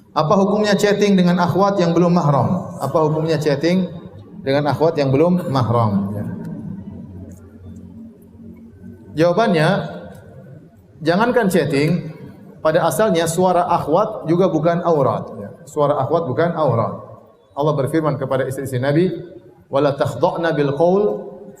Apa hukumnya chatting dengan akhwat yang belum mahram? Apa hukumnya chatting dengan akhwat yang belum mahram? Ya. Jawabannya, jangankan chatting, pada asalnya suara akhwat juga bukan aurat. Ya. Suara akhwat bukan aurat. Allah berfirman kepada istri-istri Nabi, "Wala takhda'na bil qaul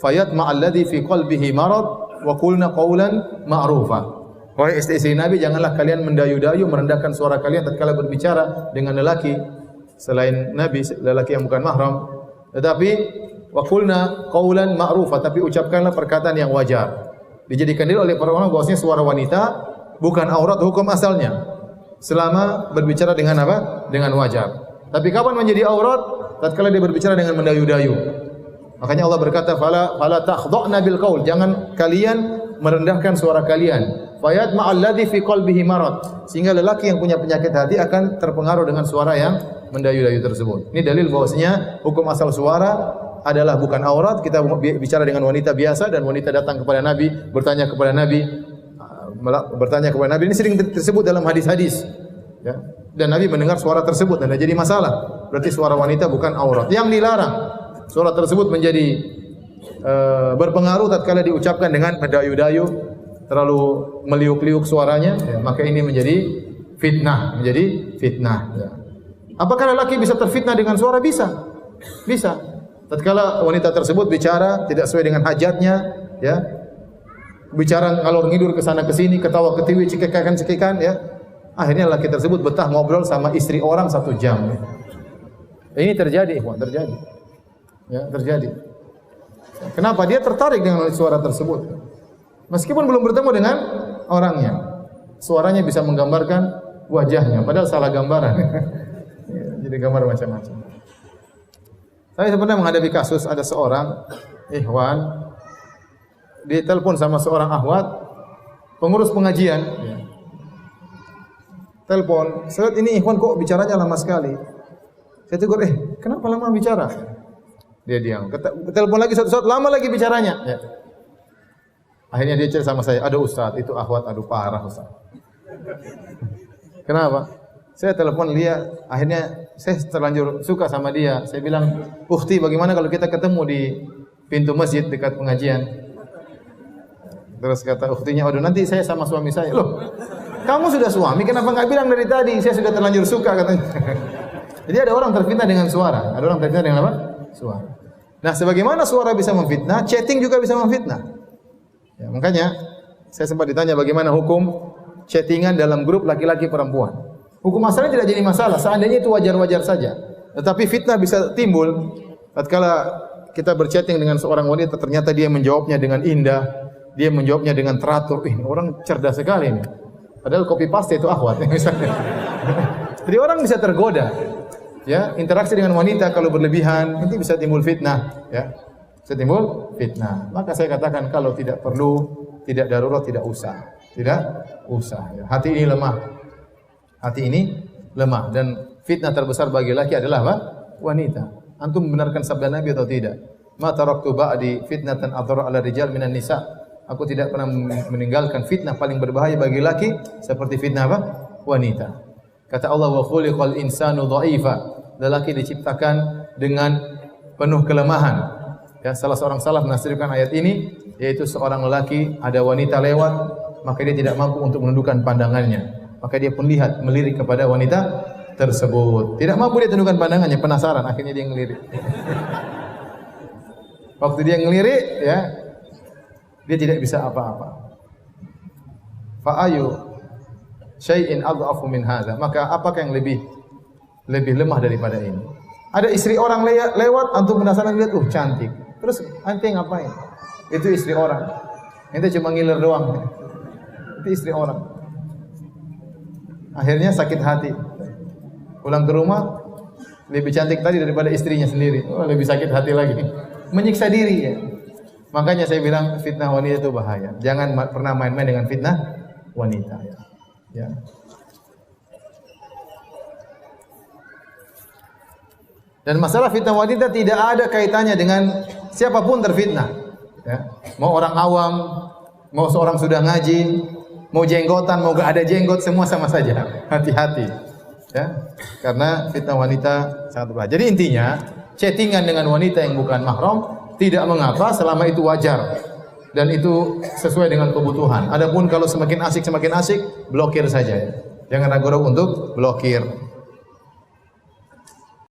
fayatma'a alladhi fi qalbihi marad wa qulna qawlan ma'rufa." Wahai istri-istri Nabi, janganlah kalian mendayu-dayu merendahkan suara kalian tatkala berbicara dengan lelaki selain Nabi, lelaki yang bukan mahram. Tetapi wa qulna qawlan ma'rufa, tapi ucapkanlah perkataan yang wajar. Dijadikan dalil oleh para ulama bahwasanya suara wanita bukan aurat hukum asalnya selama berbicara dengan apa? Dengan wajar. Tapi kapan menjadi aurat? Tatkala dia berbicara dengan mendayu-dayu. Makanya Allah berkata, "Fala takhda'na bil qaul." Jangan kalian merendahkan suara kalian. Fayatma alladhi fi qalbihi marad. Sehingga lelaki yang punya penyakit hati akan terpengaruh dengan suara yang mendayu-dayu tersebut. Ini dalil bahwasanya hukum asal suara adalah bukan aurat. Kita bicara dengan wanita biasa dan wanita datang kepada Nabi, bertanya kepada Nabi. Ini sering tersebut dalam hadis-hadis. Ya. Dan Nabi mendengar suara tersebut dan jadi masalah. Berarti suara wanita bukan aurat. Yang dilarang suara tersebut menjadi berpengaruh tatkala diucapkan dengan mendayu-dayu, terlalu meliuk-liuk suaranya, ya, maka ini menjadi fitnah, ya. Apakah lelaki bisa terfitnah dengan suara? Bisa. Tatkala wanita tersebut bicara tidak sesuai dengan hajatnya, ya. Bicara ngalor ngidur ke sana ke sini, ketawa ketiwi, cekikan, ya. Akhirnya lelaki tersebut betah ngobrol sama istri orang 1 jam. Ya. Ini terjadi. Ya, terjadi. Kenapa? Dia tertarik dengan suara tersebut. Meskipun belum bertemu dengan orangnya. Suaranya bisa menggambarkan wajahnya, padahal salah gambaran. Jadi gambar macam-macam. Saya pernah menghadapi kasus ada seorang ikhwan ditelepon sama seorang akhwat pengurus pengajian. Telepon, "Saat ini ikhwan kok bicaranya lama sekali." Saya tegur, "Kenapa lama bicara?" Dia diam. Telepon lagi satu saat, lama lagi bicaranya. Ya. Akhirnya dia cerita sama saya, "Aduh Ustaz, itu akhwat, aduh parah Ustaz." Kenapa? Saya telepon dia, akhirnya saya terlanjur suka sama dia. Saya bilang, "Ukhti, bagaimana kalau kita ketemu di pintu masjid dekat pengajian?" Terus kata ukhtinya, "Aduh nanti saya sama suami saya." "Loh, kamu sudah suami, kenapa enggak bilang dari tadi? Saya sudah terlanjur suka," katanya. Jadi ada orang terfitnah dengan suara. Ada orang terfitnah dengan apa? Suara. Nah, sebagaimana suara bisa memfitnah, chatting juga bisa memfitnah. Ya, makanya saya sempat ditanya bagaimana hukum chattingan dalam grup laki-laki perempuan. Hukum asalnya tidak jadi masalah, seandainya itu wajar-wajar saja. Tetapi fitnah bisa timbul tatkala kita berchatting dengan seorang wanita, ternyata dia menjawabnya dengan indah, dia menjawabnya dengan teratur. Orang cerdas sekali ini. Padahal copy paste itu akhwat misalnya. Jadi orang bisa tergoda. Ya, interaksi dengan wanita kalau berlebihan itu bisa timbul fitnah, ya. Bisa timbul fitnah. Maka saya katakan kalau tidak perlu, tidak darurat, tidak usah. Tidak usah. Ya. Hati ini lemah dan fitnah terbesar bagi laki adalah apa? Wanita. Antum membenarkan sabda Nabi atau tidak? Ma taraktu ba'di fitnatan adhara 'ala rijal minan nisa. Aku tidak pernah meninggalkan fitnah paling berbahaya bagi laki seperti fitnah apa? Wanita. Kata Allah, wa khuliqal insanu dha'ifa. Lelaki diciptakan dengan penuh kelemahan. Ya, salah seorang salaf menafsirkan ayat ini, yaitu seorang lelaki ada wanita lewat, maka dia tidak mampu untuk menundukkan pandangannya. Maka dia pun melirik kepada wanita tersebut. Tidak mampu dia tundukkan pandangannya, penasaran, akhirnya dia ngelirik. Waktu dia ngelirik, ya, dia tidak bisa apa-apa. Fa'ayu syai'in adhafu min hadza. Maka apakah yang lebih lemah daripada ini? Ada istri orang lewat, antum penasaran lihat, cantik. Terus ente ngapain? Itu istri orang. Ente cuma ngiler doang. Itu istri orang. Akhirnya sakit hati. Pulang ke rumah lebih cantik tadi daripada istrinya sendiri. Lebih sakit hati lagi. Menyiksa diri ya. Makanya saya bilang fitnah wanita itu bahaya. Jangan pernah main-main dengan fitnah wanita ya. Ya. Dan masalah fitnah wanita tidak ada kaitannya dengan siapapun terfitnah. Ya. Mau orang awam, mau seorang sudah ngaji, mau jenggotan, mau gak ada jenggot, semua sama saja. Hati-hati. Ya, karena fitnah wanita sangat berbahaya. Jadi intinya, chattingan dengan wanita yang bukan mahram tidak mengapa selama itu wajar dan itu sesuai dengan kebutuhan. Adapun kalau semakin asik blokir saja. Jangan ragu-ragu untuk blokir.